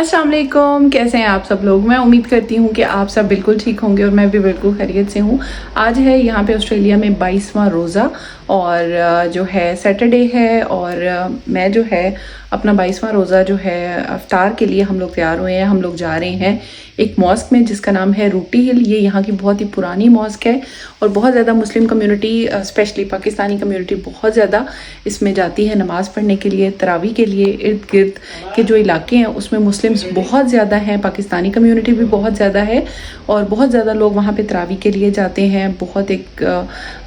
अस्सलाम वालेकुम, कैसे हैं आप सब लोग। मैं उम्मीद करती हूँ कि आप सब बिल्कुल ठीक होंगे और मैं भी बिल्कुल खैरियत से हूँ। आज है यहाँ पे ऑस्ट्रेलिया में 22वां रोज़ा और जो है सैटरडे है और मैं जो है अपना 22वां रोज़ा जो है अफ्तार के लिए हम लोग तैयार हुए हैं। हम लोग जा रहे हैं एक मॉस्क में जिसका नाम है रूटी हिल। ये यहाँ की बहुत ही पुरानी मॉस्क है और बहुत ज़्यादा Muslim community specially Pakistani community बहुत ज़्यादा इसमें जाती है नमाज़ पढ़ने के लिए, तरावी के लिए। इर्द गिर्द के जो इलाके हैं उसमें मुस्लिम्स बहुत ज़्यादा हैं, पाकिस्तानी कम्युनिटी भी बहुत ज़्यादा है और बहुत ज़्यादा लोग वहाँ पे तरावी के लिए जाते हैं। बहुत एक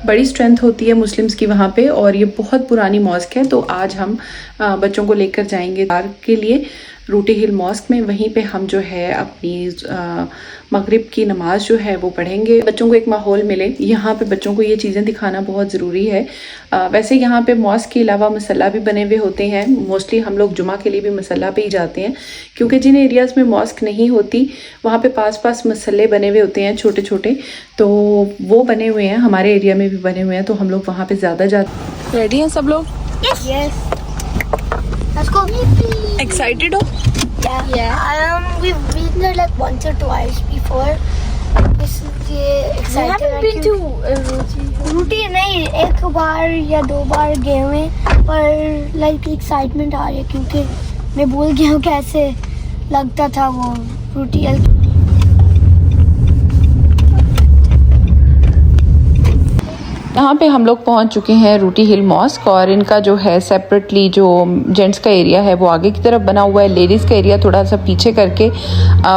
बड़ी स्ट्रेंथ होती है मुस्लिम्स की वहाँ पे और ये बहुत पुरानी मॉस्क है। तो आज हम बच्चों को लेकर जाएंगे पार्क के लिए रूटी हिल मॉस्क में। वहीं पे हम जो है अपनी मगरिब की नमाज जो है वो पढ़ेंगे, बच्चों को एक माहौल मिले। यहाँ पे बच्चों को ये चीज़ें दिखाना बहुत ज़रूरी है। वैसे यहाँ पे मॉस्क के अलावा मसल्ला भी बने हुए होते हैं। मोस्टली हम लोग जुमा के लिए भी मसल्ला पे ही जाते हैं क्योंकि जिन एरियाज़ में मॉस्क नहीं होती वहाँ पे पास पास मसल्ले बने हुए होते हैं छोटे छोटे, तो वो बने हुए हैं। हमारे एरिया में भी बने हुए हैं तो हम लोग वहाँ पर ज़्यादा जाते। रेडी हैं सब लोग? Yes. Let's go. एक्साइटेड हो? Yeah. We've been there like once or twice before. इसलिए excited haven't been to रूटी नहीं, एक बार या दो बार गए हुए पर like excitement आ रही है क्योंकि मैं भूल गया हूँ कैसे लगता था वो रूटी। यहाँ पे हम लोग पहुँच चुके हैं रूटी हिल मॉस्क और इनका जो है सेपरेटली जो जेंट्स का एरिया है वो आगे की तरफ बना हुआ है, लेडीज़ का एरिया थोड़ा सा पीछे करके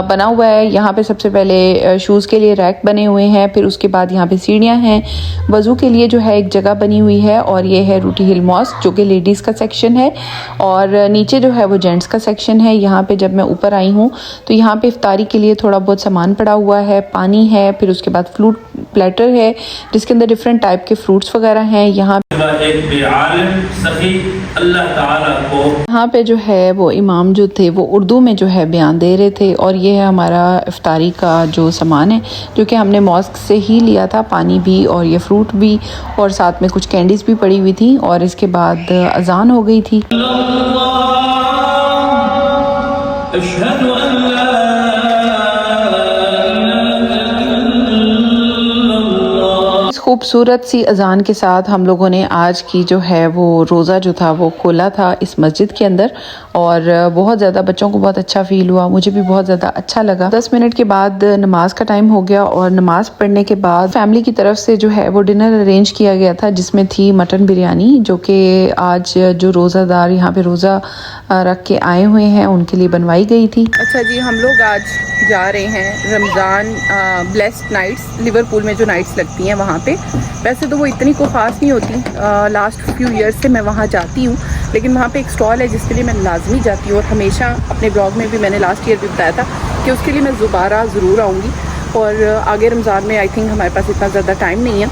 बना हुआ है। यहाँ पे सबसे पहले शूज़ के लिए रैक बने हुए हैं, फिर उसके बाद यहाँ पे सीढ़ियाँ हैं, वज़ू के लिए जो है एक जगह बनी हुई है और ये है रूटी हिल मॉस्क जो कि लेडीज़ का सेक्शन है और नीचे जो है वो जेंट्स का सेक्शन है। यहाँ पर जब मैं ऊपर आई हूँ तो यहाँ पर इफ्तारी के लिए थोड़ा बहुत सामान पड़ा हुआ है, पानी है, फिर उसके बाद फ्रूट प्लेटर है जिसके अंदर डिफरेंट टाइप के फ्रूट्स वगैरह हैं। यहाँ पे जो है वो इमाम जो थे वो उर्दू में जो है बयान दे रहे थे और ये है हमारा इफ्तारी का जो सामान है जो कि हमने मॉस्क से ही लिया था, पानी भी और ये फ्रूट भी और साथ में कुछ कैंडीज भी पड़ी हुई थी और इसके बाद अजान हो गई थी। खूबसूरत सी अजान के साथ हम लोगों ने आज की जो है वो रोज़ा जो था वो खोला था इस मस्जिद के अंदर और बहुत ज़्यादा बच्चों को बहुत अच्छा फ़ील हुआ, मुझे भी बहुत ज़्यादा अच्छा लगा। 10 मिनट के बाद नमाज का टाइम हो गया और नमाज पढ़ने के बाद फैमिली की तरफ से जो है वो डिनर अरेंज किया गया था जिसमें थी मटन बिरयानी जो कि आज जो रोज़ादार यहाँ पे रोज़ा रख के आए हुए हैं उनके लिए बनवाई गई थी। अच्छा जी, हम लोग आज जा रहे हैं रमज़ान ब्लेस्ड नाइट्स, लिवरपूल में जो नाइट्स लगती हैं वहाँ पे। वैसे तो वो इतनी को ख़ास नहीं होती, लास्ट फ्यू ईयर्स से मैं वहाँ जाती हूँ, लेकिन वहाँ पे एक स्टॉल है जिसके लिए मैं लाजमी जाती हूँ और हमेशा अपने ब्लॉग में भी मैंने लास्ट ईयर भी बताया था कि उसके लिए मैं दोबारा ज़रूर आऊँगी। और आगे रमज़ान में आई थिंक हमारे पास इतना ज़्यादा टाइम नहीं है,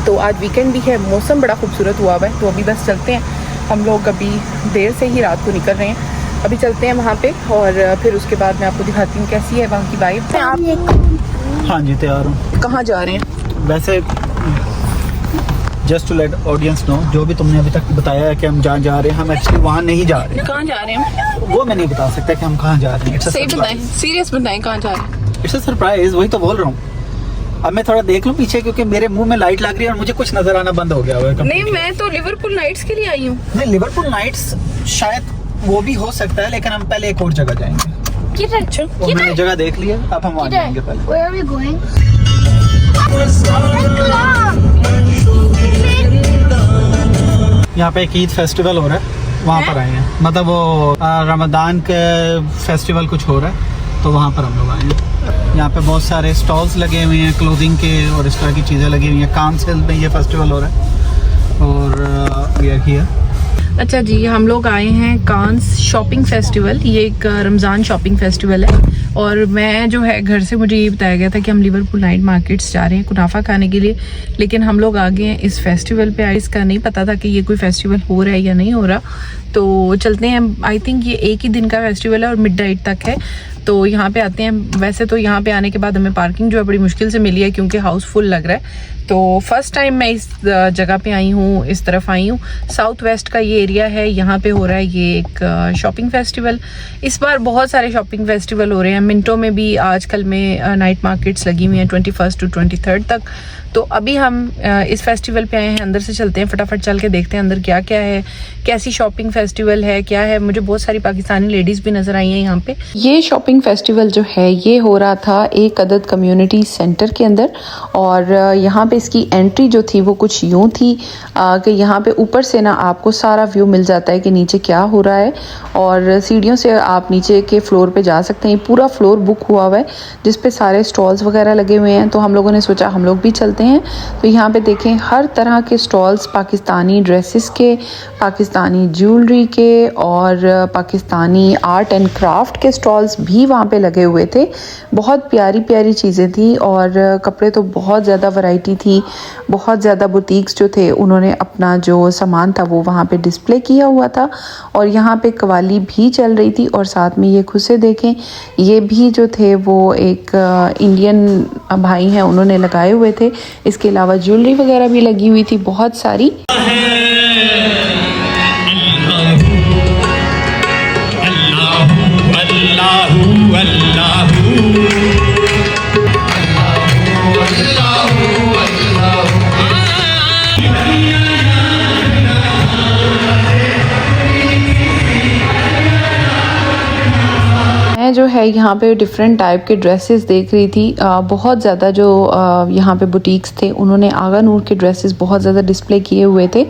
तो आज वीकेंड भी है, मौसम बड़ा खूबसूरत हुआ हुआ है, तो अभी बस चलते हैं। हम लोग अभी देर से ही रात को निकल रहे हैं, अभी चलते हैं वहाँ पे और फिर उसके बाद मैं आपको दिखाती हूँ कैसी है वहाँ की वाइब। हाँ जी, तैयार हूँ। कहाँ जा रहे हैं? वैसे just to let audience know, जो भी तुमने अभी तक बताया है कि हम जहाँ जा रहे हैं, हम एक्चुअली वहाँ नहीं जा रहे हैं। कहाँ जा रहे हैं? वो मैं नहीं बता सकता कि हम कहाँ जा रहे हैं। सही बताएं, सीरियस बताएं, कहाँ जा रहे हैं? इट्स अ सरप्राइज, वही तो बोल रहा हूँ। अब मैं थोड़ा देख लूँ पीछे क्योंकि मेरे मुंह में लाइट लग रही है और मुझे कुछ नजर आना बंद हो गया हुआ है। नहीं, मैं तो लिवरपूल नाइट्स के लिए आई हूँ। नहीं, लिवरपूल नाइट्स शायद वो भी हो सकता है, लेकिन हम पहले एक और जगह जाएंगे। अच्छा, वो मैंने जगह देख ली है, अब हम वहाँ जाएंगे पहले। Where are we going? यहाँ पे एक ईद फेस्टिवल हो रहा है, वहाँ पर आए हैं। मतलब वो रमज़ान के फेस्टिवल कुछ हो रहा है तो वहाँ पर हम लोग आए हैं। यहाँ पे बहुत सारे स्टॉल्स लगे हुए हैं क्लोथिंग के और इस तरह की चीज़ें लगी हुई हैं। कांस में ये फेस्टिवल हो रहा है और वी आर हियर। अच्छा जी, हम लोग आए हैं कांस शॉपिंग फेस्टिवल। ये एक रमज़ान शॉपिंग फेस्टिवल है और मैं जो है घर से मुझे ये बताया गया था कि हम लिवरपूल नाइट मार्केट्स जा रहे हैं कुनाफा खाने के लिए, लेकिन हम लोग आ गए हैं इस फेस्टिवल पे। इसका नहीं पता था कि ये कोई फेस्टिवल हो रहा है या नहीं हो रहा, तो चलते हैं। आई थिंक ये एक ही दिन का फेस्टिवल है और मिडनाइट तक है। तो यहाँ पे आते हैं। वैसे तो यहाँ पे आने के बाद हमें पार्किंग जो है बड़ी मुश्किल से मिली है क्योंकि हाउस फुल लग रहा है। तो फर्स्ट टाइम मैं इस जगह पे आई हूँ, इस तरफ आई हूँ। साउथ वेस्ट का ये एरिया है, यहाँ पे हो रहा है ये एक शॉपिंग फेस्टिवल। इस बार बहुत सारे शॉपिंग फेस्टिवल हो रहे हैं। मिंटो में भी आजकल में नाइट मार्केट्स लगी हुई हैं 21 to 23 तक। तो अभी हम इस फेस्टिवल पे आए हैं, अंदर से चलते हैं, फटाफट चल के देखते हैं अंदर क्या क्या है, कैसी शॉपिंग फेस्टिवल है, क्या है। मुझे बहुत सारी पाकिस्तानी लेडीज़ भी नज़र आई हैं यहाँ पे। ये शॉपिंग फेस्टिवल जो है ये हो रहा था एक अदद कम्युनिटी सेंटर के अंदर, और यहाँ पे इसकी एंट्री जो थी वो कुछ यूँ थी कि यहाँ पे ऊपर से ना आपको सारा व्यू मिल जाता है कि नीचे क्या हो रहा है, और सीढ़ियों से आप नीचे के फ्लोर पे जा सकते हैं। पूरा फ्लोर बुक हुआ हुआ है जिस पे सारे स्टॉल्स वगैरह लगे हुए हैं। तो हम लोगों ने सोचा हम लोग भी चलते हैं। तो यहाँ पे देखें हर तरह के स्टॉल्स, पाकिस्तानी ड्रेसेस के, पाकिस्तानी ज्वेलरी के और पाकिस्तानी आर्ट एंड क्राफ्ट के स्टॉल्स भी वहाँ पे लगे हुए थे। बहुत प्यारी प्यारी चीज़ें थी और कपड़े तो बहुत ज़्यादा वैरायटी थी। बहुत ज़्यादा बुटीक्स जो थे उन्होंने अपना जो सामान था वो वहाँ पे डिस्प्ले किया हुआ था, और यहाँ पे कवाली भी चल रही थी। और साथ में ये खुद से देखें, ये भी जो थे वो एक इंडियन भाई हैं, उन्होंने लगाए हुए थे। इसके अलावा ज्वेलरी वगैरह भी लगी हुई थी बहुत सारी। मैं जो है यहाँ पे डिफरेंट टाइप के ड्रेसेस देख रही थी। बहुत ज़्यादा जो यहाँ पे बुटीक्स थे उन्होंने आगा नूर के ड्रेसेस बहुत ज़्यादा डिस्प्ले किए हुए थे,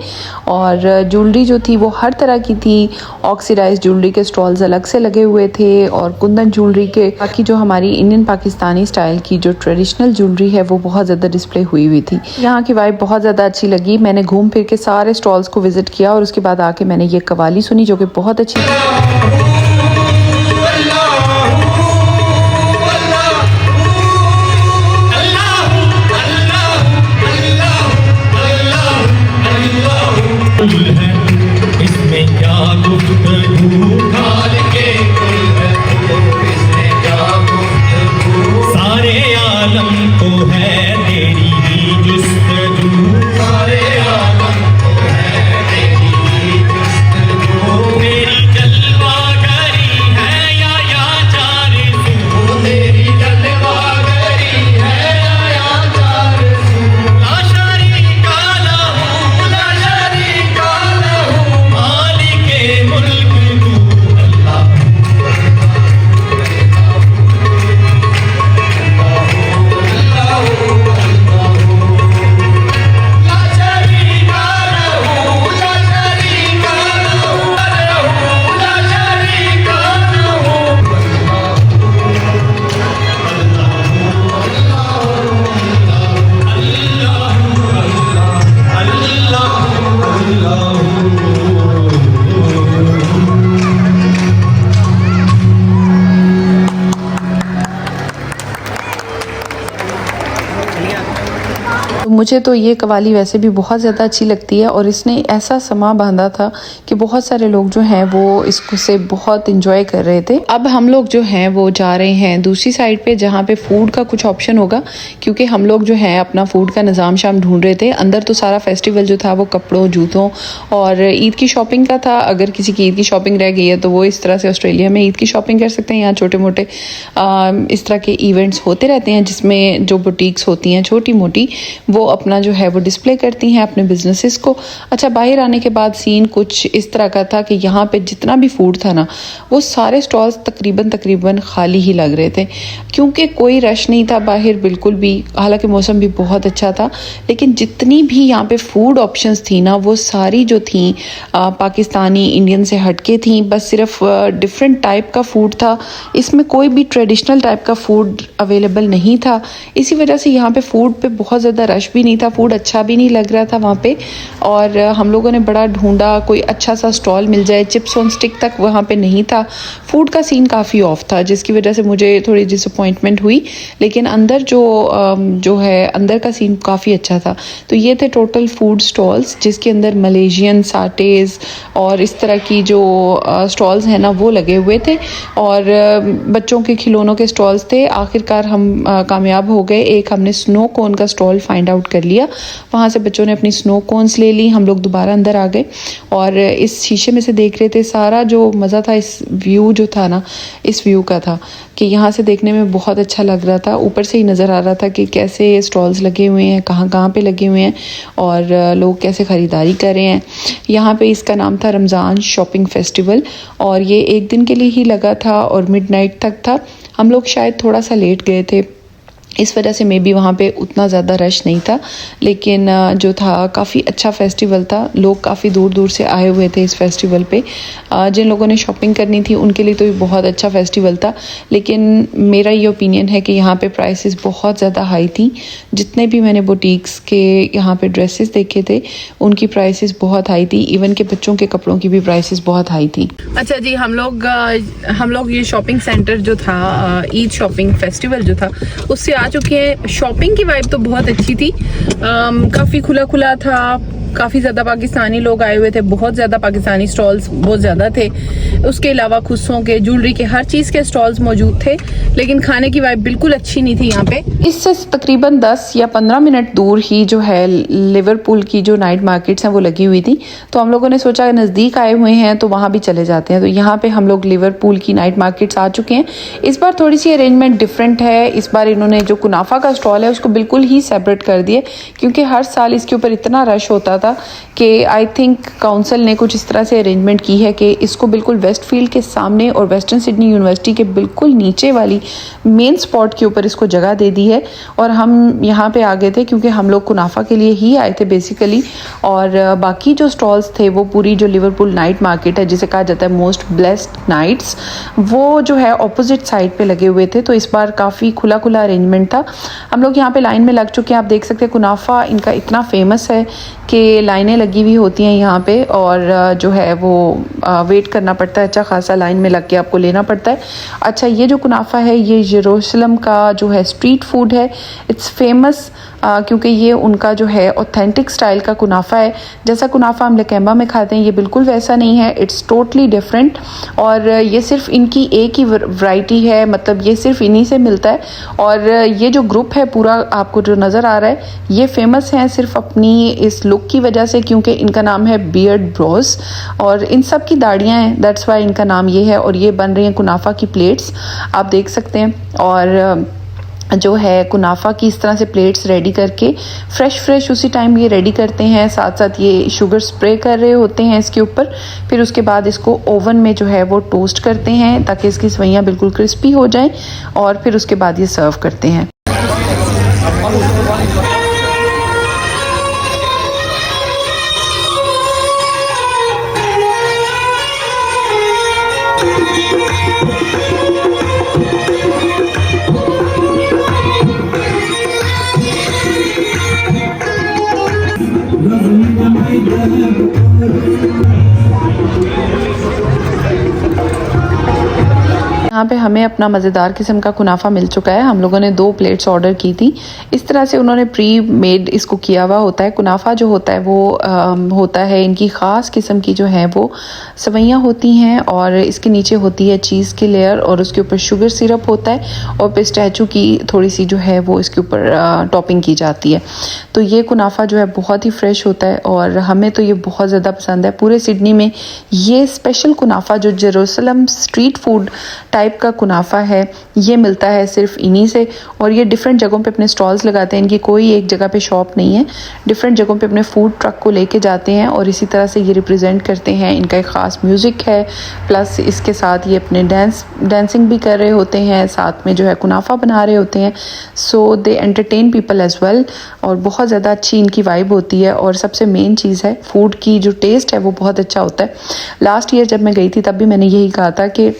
और ज्वेलरी जो थी वो हर तरह की थी। ऑक्सीडाइज ज्वेलरी के स्टॉल्स अलग से लगे हुए थे, और कुंदन ज्वेलरी के, बाकी जो हमारी इंडियन पाकिस्तानी स्टाइल की जो ट्रेडिशनल ज्वेलरी है वो बहुत ज़्यादा डिस्प्ले हुई हुई थी। यहाँ की वाइब बहुत ज़्यादा अच्छी लगी। मैंने घूम फिर के सारे स्टॉल्स को विज़िट किया, और उसके बाद आके मैंने ये कवाली सुनी जो कि बहुत अच्छी थी। इसमें क्या गुफ्तगू खाल के सारे आलम को है तेरी ही जुस्तजू, सारे आलम को है तेरी ही जुस्तजू। तेरी जलवागरी है या जारज़ू, तेरी जलवागरी है या जारज़ू। ला शरीका लहू, ला शरीका लहू, मालिके मुल्क तू अल्लाह। मुझे तो ये कवाली वैसे भी बहुत ज़्यादा अच्छी लगती है, और इसने ऐसा समा बांधा था कि बहुत सारे लोग जो हैं वो इसको से बहुत इंजॉय कर रहे थे। अब हम लोग जो हैं वो जा रहे हैं दूसरी साइड पे जहाँ पे फूड का कुछ ऑप्शन होगा, क्योंकि हम लोग जो हैं अपना फूड का निज़ाम शाम ढूंढ रहे थे। अंदर तो सारा फेस्टिवल जो था वो कपड़ों, जूतों और ईद की शॉपिंग का था। अगर किसी की ईद की शॉपिंग रह गई है तो वो इस तरह से ऑस्ट्रेलिया में ईद की शॉपिंग कर सकते हैं। यहाँ छोटे मोटे इस तरह के इवेंट्स होते रहते हैं जिसमें जो बुटीक्स होती हैं छोटी मोटी वो अपना जो है वो डिस्प्ले करती हैं अपने बिजनेसेस को। अच्छा, बाहर आने के बाद सीन कुछ इस तरह का था कि यहाँ पे जितना भी फूड था ना वो सारे स्टॉल्स तकरीबन खाली ही लग रहे थे, क्योंकि कोई रश नहीं था बाहर बिल्कुल भी। हालांकि मौसम भी बहुत अच्छा था, लेकिन जितनी भी यहाँ पे फूड ऑप्शंस थी ना वो सारी जो थी पाकिस्तानी इंडियन से हटके थी। बस सिर्फ डिफरेंट टाइप का फूड था, इसमें कोई भी ट्रेडिशनल टाइप का फूड अवेलेबल नहीं था। इसी वजह से यहाँ पे फूड पे बहुत ज़्यादा रश भी नहीं था, फूड अच्छा भी नहीं लग रहा था वहाँ पे। और हम लोगों ने बड़ा ढूंढा कोई अच्छा सा स्टॉल मिल जाए, चिप्स ऑन स्टिक तक वहाँ पे नहीं था। फूड का सीन काफ़ी ऑफ था, जिसकी वजह से मुझे थोड़ी डिसअपॉइंटमेंट हुई। लेकिन अंदर जो है अंदर का सीन काफ़ी अच्छा था। तो ये थे टोटल फूड स्टॉल्स, जिसके अंदर मलेशियन साटेज़ और इस तरह की जो स्टॉल्स हैं ना वो लगे हुए थे, और बच्चों के खिलौनों के स्टॉल्स थे। आखिरकार हम कामयाब हो गए, एक हमने स्नो कोन का स्टॉल फाइंड आउट कर लिया। वहाँ से बच्चों ने अपनी स्नो कोन्स ले ली, हम लोग दोबारा अंदर आ गए और इस शीशे में से देख रहे थे। सारा जो मज़ा था इस व्यू जो था ना, इस व्यू का था कि यहाँ से देखने में बहुत अच्छा लग रहा था। ऊपर से ही नज़र आ रहा था कि कैसे स्टॉल्स लगे हुए हैं, कहाँ कहाँ पे लगे हुए हैं और लोग कैसे ख़रीदारी कर रहे हैं। यहाँ पे इसका नाम था रमज़ान शॉपिंग फेस्टिवल और ये एक दिन के लिए ही लगा था और मिडनाइट तक था। हम लोग शायद थोड़ा सा लेट गए थे, इस वजह से मे बी वहाँ पे उतना ज़्यादा रश नहीं था। लेकिन जो था काफ़ी अच्छा फेस्टिवल था, लोग काफ़ी दूर दूर से आए हुए थे इस फेस्टिवल पे। जिन लोगों ने शॉपिंग करनी थी उनके लिए तो ये बहुत अच्छा फेस्टिवल था। लेकिन मेरा ये ओपिनियन है कि यहाँ पे प्राइसेस बहुत ज़्यादा हाई थी। जितने भी मैंने बुटीक्स के यहाँ पे ड्रेसेस देखे थे उनकी प्राइसेस बहुत हाई थी, इवन के बच्चों के कपड़ों की भी प्राइसेस बहुत हाई थी। अच्छा जी, हम लोग ये शॉपिंग सेंटर जो था, ईद शॉपिंग फेस्टिवल जो था, उससे आ चुके हैं। शॉपिंग की वाइब तो बहुत अच्छी थी, काफ़ी खुला खुला था, काफ़ी ज़्यादा पाकिस्तानी लोग आए हुए थे, बहुत ज़्यादा पाकिस्तानी स्टॉल्स बहुत ज़्यादा थे। उसके अलावा खुस्सों के, ज्वेलरी के, हर चीज़ के स्टॉल्स मौजूद थे। लेकिन खाने की वाइब बिल्कुल अच्छी नहीं थी यहाँ पे। इससे तकरीबन 10 या 15 मिनट दूर ही जो है लिवरपूल की जो नाइट मार्केट्स हैं वो लगी हुई थी। तो हम लोगों ने सोचा नज़दीक आए हुए हैं तो वहाँ भी चले जाते हैं। तो यहाँ पे हम लोग लिवरपूल की नाइट मार्केट्स आ चुके हैं। इस बार थोड़ी सी अरेंजमेंट डिफरेंट है। इस बार इन्होंने जो कुनाफा का स्टॉल है उसको बिल्कुल ही सेपरेट कर दिए, क्योंकि हर साल इसके ऊपर इतना रश होता था कि आई थिंक काउंसिल ने कुछ इस तरह से अरेंजमेंट की है कि इसको बिल्कुल वेस्टफील्ड के सामने और वेस्टर्न सिडनी यूनिवर्सिटी के बिल्कुल नीचे वाली मेन स्पॉट के ऊपर इसको जगह दे दी है। और हम यहाँ पे आ गए थे क्योंकि हम लोग कुनाफा के लिए ही आए थे बेसिकली। और बाकी जो स्टॉल्स थे वो पूरी जो लिवरपूल नाइट मार्केट है, जिसे कहा जाता है मोस्ट ब्लेस्ड नाइट्स, वो जो है ऑपोजिट साइड पे लगे हुए थे। तो इस बार काफ़ी खुला खुला अरेंजमेंट था। हम लोग यहाँ पे लाइन में लग चुके हैं। आप देख सकते हैं कुनाफा इनका इतना फेमस है कि लाइनें लगी हुई होती हैं यहाँ पे, और जो है वो वेट करना पड़ता है, अच्छा खासा लाइन में लग के आपको लेना पड़ता है। अच्छा, ये जो कुनाफा है ये यरूशलेम का जो है स्ट्रीट फूड है। इट्स फेमस क्योंकि ये उनका जो है ऑथेंटिक स्टाइल का कुनाफा है। जैसा कुनाफा हम लकैम्बा में खाते हैं ये बिल्कुल वैसा नहीं है, इट्स टोटली डिफरेंट। और ये सिर्फ इनकी एक ही वैरायटी है, मतलब ये सिर्फ इन्हीं से मिलता है। और ये जो ग्रुप है पूरा आपको जो नज़र आ रहा है, ये फेमस है सिर्फ अपनी इस लुक की वजह से, क्योंकि इनका नाम है बियर्ड ब्रोस और इन सब की दाढ़ियाँ हैं, दैट्स वाई इनका नाम ये है। और ये बन रही हैं कुनाफा की प्लेट्स, आप देख सकते हैं। और जो है कुनाफा की इस तरह से प्लेट्स रेडी करके फ्रेश उसी टाइम ये रेडी करते हैं, साथ साथ ये शुगर स्प्रे कर रहे होते हैं इसके ऊपर। फिर उसके बाद इसको ओवन में जो है वो टोस्ट करते हैं ताकि इसकी सवैयाँ बिल्कुल क्रिस्पी हो जाएं, और फिर उसके बाद ये सर्व करते हैं। यहाँ पे हमें अपना मज़ेदार किस्म का कुनाफा मिल चुका है। हम लोगों ने 2 प्लेट्स ऑर्डर की थी। इस तरह से उन्होंने प्री मेड इसको किया हुआ होता है। कुनाफा जो होता है वो होता है इनकी ख़ास किस्म की जो है वो सवैयाँ होती हैं, और इसके नीचे होती है चीज़ की लेयर और उसके ऊपर शुगर सिरप होता है, और पिस्ताचियो की थोड़ी सी जो है वो इसके ऊपर टॉपिंग की जाती है। तो ये कुनाफा जो है बहुत ही फ्रेश होता है और हमें तो ये बहुत ज़्यादा पसंद है। पूरे सिडनी में ये स्पेशल कुनाफा जो जेरूसलम स्ट्रीट फूड टाइप का कुनाफा है ये मिलता है सिर्फ इन्हीं से। और ये डिफरेंट जगहों पे अपने स्टॉल्स लगाते हैं, इनकी कोई एक जगह पे शॉप नहीं है, डिफरेंट जगहों पे अपने फूड ट्रक को लेके जाते हैं और इसी तरह से ये रिप्रेजेंट करते हैं। इनका एक ख़ास म्यूज़िक है, प्लस इसके साथ ये अपने डांसिंग भी कर रहे होते हैं, साथ में जो है कुनाफा बना रहे होते हैं। सो दे एंटरटेन पीपल एज़ वेल, और बहुत ज़्यादा अच्छी इनकी वाइब होती है। और सबसे मेन चीज़ है फूड की जो टेस्ट है वो बहुत अच्छा होता है। लास्ट ईयर जब मैं गई थी तब भी मैंने यही कहा था कि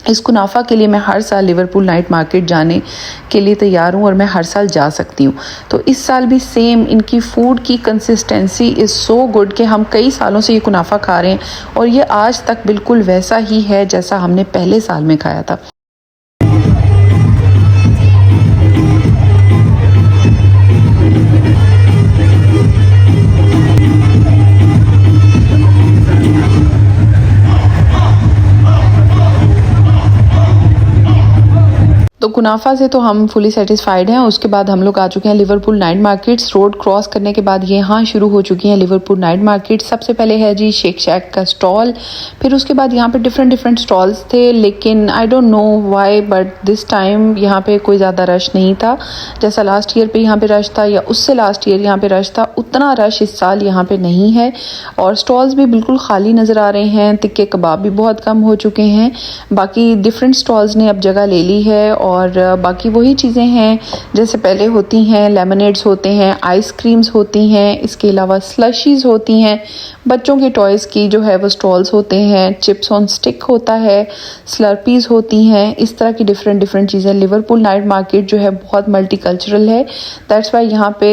इस कुनाफा के लिए मैं हर साल लिवरपूल नाइट मार्केट जाने के लिए तैयार हूँ और मैं हर साल जा सकती हूँ। तो इस साल भी सेम इनकी फ़ूड की कंसिस्टेंसी इज़ सो गुड कि हम कई सालों से ये कुनाफा खा रहे हैं और ये आज तक बिल्कुल वैसा ही है जैसा हमने पहले साल में खाया था। तो कुनाफा से तो हम फुली सेटिस्फाइड हैं। उसके बाद हम लोग आ चुके हैं Liverpool night markets. Road cross करने के बाद यहाँ शुरू हो चुकी हैं लिवरपूल नाइट मार्केट। सबसे पहले है जी शेक शैक का स्टॉल, फिर उसके बाद यहाँ पे डिफरेंट स्टॉल्स थे, लेकिन I don't know why but this time यहाँ पे कोई ज़्यादा रश नहीं था। जैसा लास्ट ईयर पे यहाँ पे रश था या उससे लास्ट ईयर यहाँ पे रश था, उतना रश इस साल यहाँ पे नहीं है और स्टॉल्स भी बिल्कुल खाली नज़र आ रहे हैं। तिक्के कबाब भी बहुत कम हो चुके हैं। बाकी डिफरेंट स्टॉल्स ने अब जगह ले ली है और बाकी वही चीज़ें हैं जैसे पहले होती हैं। लेमनेड्स होते हैं, आइसक्रीम्स होती हैं, इसके अलावा स्लशीज़ होती हैं, बच्चों के टॉयज़ की जो है वो स्टॉल्स होते हैं, चिप्स ऑन स्टिक होता है, स्लर्पीज़ होती हैं, इस तरह की डिफरेंट चीज़ें। लिवरपूल नाइट मार्केट जो है बहुत मल्टीकल्चरल है, दैट्स वाई यहाँ पे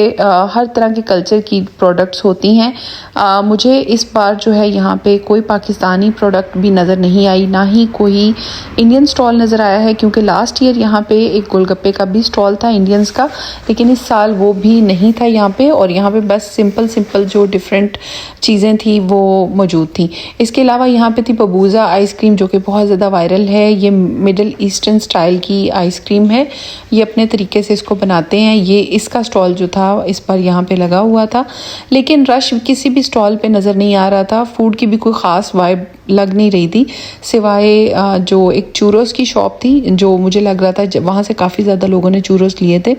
हर तरह के कल्चर की प्रोडक्ट्स होती हैं। मुझे इस बार जो है यहाँ पे कोई पाकिस्तानी प्रोडक्ट भी नज़र नहीं आई, ना ही कोई इंडियन स्टॉल नज़र आया है, क्योंकि लास्ट ईयर यहाँ पे एक गोलगप्पे का भी स्टॉल था इंडियंस का, लेकिन इस साल वो भी नहीं था यहाँ पे। और यहाँ पे बस सिंपल जो डिफरेंट चीज़ें थी वो मौजूद थी। इसके अलावा यहाँ पे थी बबूज़ा आइसक्रीम जो कि बहुत ज़्यादा वायरल है। ये मिडल ईस्टर्न स्टाइल की आइसक्रीम है, ये अपने तरीके से इसको बनाते हैं। ये इसका स्टॉल जो था इस पर यहाँ पे लगा हुआ था, लेकिन रश किसी भी स्टॉल पे नज़र नहीं आ रहा था। फूड की भी कोई ख़ास वाइब लग नहीं रही थी, सिवाय जो एक चूरोस की शॉप थी जो मुझे लग रहा था वहाँ से काफ़ी ज़्यादा लोगों ने चूरोस लिए थे।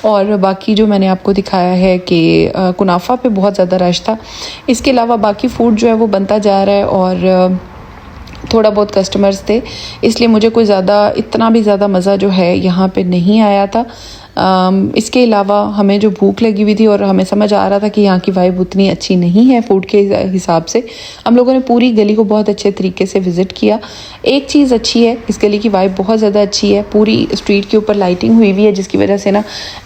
और बाकी जो मैंने आपको दिखाया है कि कुनाफा पे बहुत ज़्यादा रश था। इसके अलावा बाकी फ़ूड जो है वो बनता जा रहा है और थोड़ा बहुत कस्टमर्स थे, इसलिए मुझे कोई ज़्यादा इतना भी ज़्यादा मज़ा जो है यहाँ पे नहीं आया था। इसके अलावा हमें जो भूख लगी हुई थी और हमें समझ आ रहा था कि यहाँ की वाइब उतनी अच्छी नहीं है फूड के हिसाब से, हम लोगों ने पूरी गली को बहुत अच्छे तरीके से विज़िट किया। एक चीज़ अच्छी है, इस गली की वाइब बहुत ज़्यादा अच्छी है। पूरी स्ट्रीट के ऊपर लाइटिंग हुई हुई है, जिसकी वजह से ना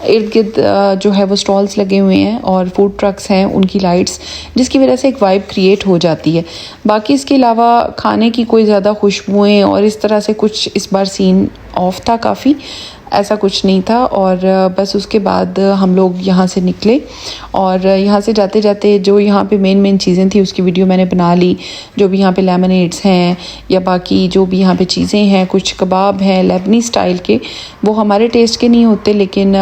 इर्द गिर्द जो है वो स्टॉल्स लगे हुए हैं और फूड ट्रक्स हैं, उनकी लाइट्स, जिसकी वजह से एक वाइब क्रिएट हो जाती है। बाकी इसके अलावा खाने की कोई ज़्यादा खुशबुएँ और इस तरह से कुछ इस बार सीन ऑफ था, काफ़ी ऐसा कुछ नहीं था। और बस उसके बाद हम लोग यहाँ से निकले और यहाँ से जाते जाते जो यहाँ पे मेन चीज़ें थी उसकी वीडियो मैंने बना ली। जो भी यहाँ पे लेमनेड्स हैं या बाकी जो भी यहाँ पे चीज़ें हैं, कुछ कबाब हैं लेबनी स्टाइल के, वो हमारे टेस्ट के नहीं होते, लेकिन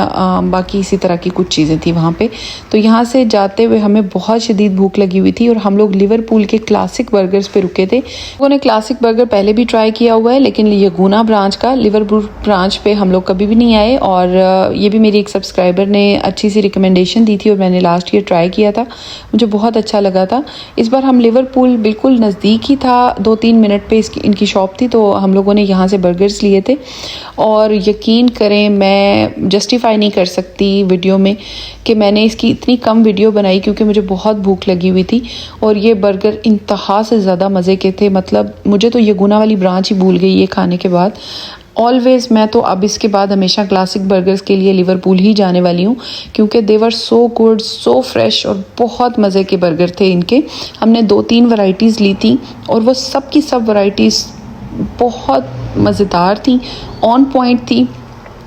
बाकी इसी तरह की कुछ चीज़ें थी वहाँ पे। तो यहाँ से जाते हुए हमें बहुत शदीद भूख लगी हुई थी और हम लोग लिवरपूल के क्लासिक बर्गर्स पे रुके थे। लोगों ने क्लासिक बर्गर पहले भी ट्राई किया हुआ है, लेकिन यगुना ब्रांच का, लिवरपूल ब्रांच पे हम लोग कभी भी नहीं आए। और ये भी मेरी एक सब्सक्राइबर ने अच्छी सी रिकमेंडेशन दी थी और मैंने लास्ट ईयर ट्राई किया था, मुझे बहुत अच्छा लगा था। इस बार हम लिवरपूल बिल्कुल नज़दीक ही था, 2-3 मिनट पे इनकी शॉप थी, तो हम लोगों ने यहाँ से बर्गर्स लिए थे। और यकीन करें, मैं जस्टिफाई नहीं कर सकती वीडियो में कि मैंने इसकी इतनी कम वीडियो बनाई, क्योंकि मुझे बहुत भूख लगी हुई थी और ये बर्गर इंतहा से ज़्यादा मज़े के थे। मतलब मुझे तो यगुना वाली ब्रांच ही भूल गई ये खाने के बाद। ऑलवेज़ मैं तो अब इसके बाद हमेशा क्लासिक बर्गर्स के लिए लिवरपूल ही जाने वाली हूँ, क्योंकि दे वर सो गुड, सो फ्रेश और बहुत मज़े के बर्गर थे इनके। हमने 2-3 वैरायटीज़ ली थी और वो सब की सब वैरायटीज़ बहुत मज़ेदार थी, ऑन पॉइंट थी,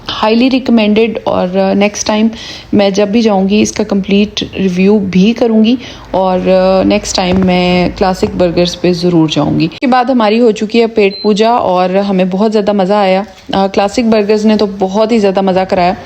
हाईली रिकमेंडेड। और नेक्स्ट टाइम मैं जब भी जाऊंगी इसका कंप्लीट रिव्यू भी करूंगी और नेक्स्ट टाइम मैं क्लासिक बर्गर्स पे ज़रूर जाऊंगी। इसके बाद हमारी हो चुकी है पेट पूजा और हमें बहुत ज़्यादा मज़ा आया। क्लासिक बर्गर्स ने तो बहुत ही ज़्यादा मज़ा कराया।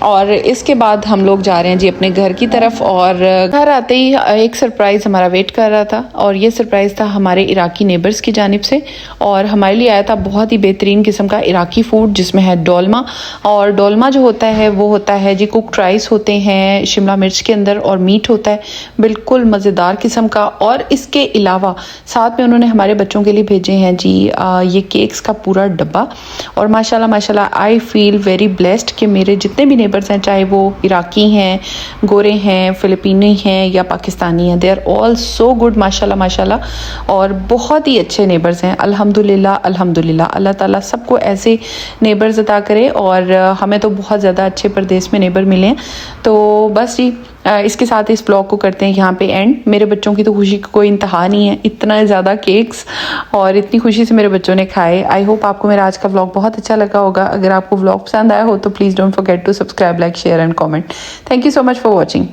और इसके बाद हम लोग जा रहे हैं जी अपने घर की तरफ। और घर आते ही एक सरप्राइज़ हमारा वेट कर रहा था और ये सरप्राइज़ था हमारे इराकी नेबर्स की जानिब से। और हमारे लिए आया था बहुत ही बेहतरीन किस्म का इराकी फ़ूड, जिसमें है डोलमा। और डोलमा जो होता है वो होता है जी कुक्ड राइस होते हैं शिमला मिर्च के अंदर और मीट होता है, बिल्कुल मज़ेदार किस्म का। और इसके अलावा साथ में उन्होंने हमारे बच्चों के लिए भेजे हैं जी ये केक्स का पूरा डब्बा। और माशाल्लाह माशाल्लाह माशाल्लाह आई फील वेरी ब्लेस्ड कि मेरे जितने भी नेबर्स हैं, चाहे वो इराकी हैं, गोरे हैं, फ़िलिपीनी हैं या पाकिस्तानी हैं, they are all so good माशाल्लाह माशाल्लाह, और बहुत ही अच्छे नेबर्स हैं। अल्हम्दुलिल्लाह अल्हम्दुलिल्लाह, अल्लाह ताला सबको ऐसे नेबर्स अता करे, और हमें तो बहुत ज़्यादा अच्छे परदेश में नेबर मिले हैं। तो बस जी इसके साथ इस ब्लॉग को करते हैं यहाँ पे एंड। मेरे बच्चों की तो खुशी का कोई इंतहा नहीं है, इतना ज़्यादा केक्स और इतनी खुशी से मेरे बच्चों ने खाए। आई होप आपको मेरा आज का व्लॉग बहुत अच्छा लगा होगा। अगर आपको व्लॉग पसंद आया हो तो please don't forget to subscribe, like, share and comment. Thank you so much for watching.